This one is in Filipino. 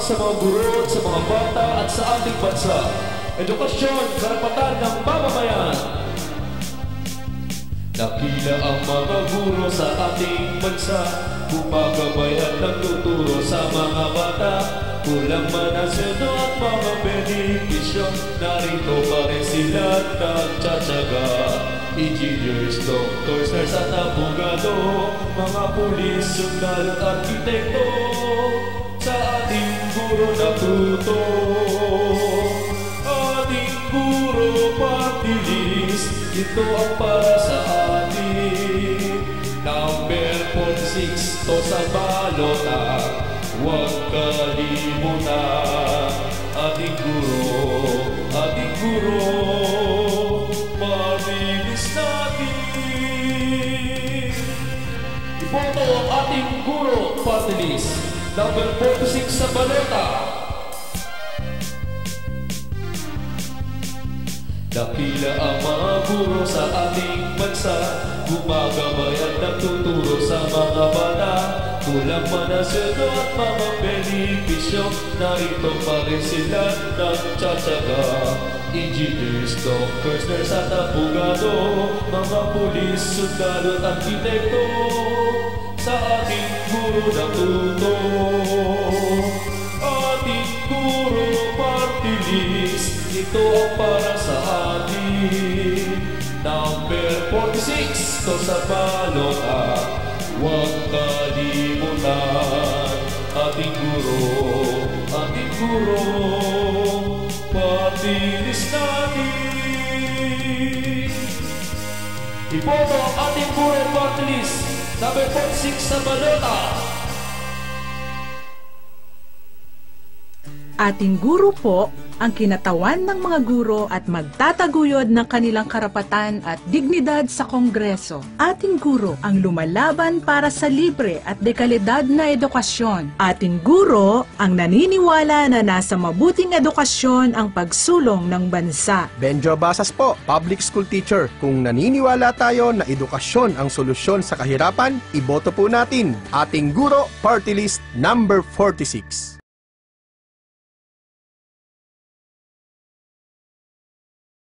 sa mga guro, sa mga bata at sa ating bansa. Edukasyon, karapatan ng mamamayan. Dakila ang mga guro sa ating bansa, gumagabay at nagtuturo sa mga bata. Kulang man ang sweldo at mga benepisyo, narito pa rin sila nagtsatsaga. Engineers, doctors, nurse at abogado, mga pulis, sundalo at arkitekto, sa ating guro natuto. Ating guro party list, ito ang para sa atin. Number 46 to sa balota, huwag kalimutan. Ating guro, mabilis natin. Iboto ang ating guro party list, number 46 sa balota. Dakila ang mga guro sa ating bansa, gumagabay at nagtuturo sa mga bata. Kulang man ang sweldo at mga benepisyo, narito pa rin sila nagtsatsaga. Engineers, doctors, nurse at abogado, mga pulis, sundalo at arkitekto, sa ating guro natuto. Ating guro party list, ito ang para sa atin. Number 46 to sa balota, huwag kalimutan. Ating guro, party list natin. Iboto ang ating guro party list, number 46 sa balota. Ating guro po ang kinatawan ng mga guro at magtataguyod ng kanilang karapatan at dignidad sa Kongreso. Ating guro ang lumalaban para sa libre at dekalidad na edukasyon. Ating guro ang naniniwala na nasa mabuting edukasyon ang pagsulong ng bansa. Benjo Basas po, public school teacher. Kung naniniwala tayo na edukasyon ang solusyon sa kahirapan, iboto po natin ating guro party list number 46.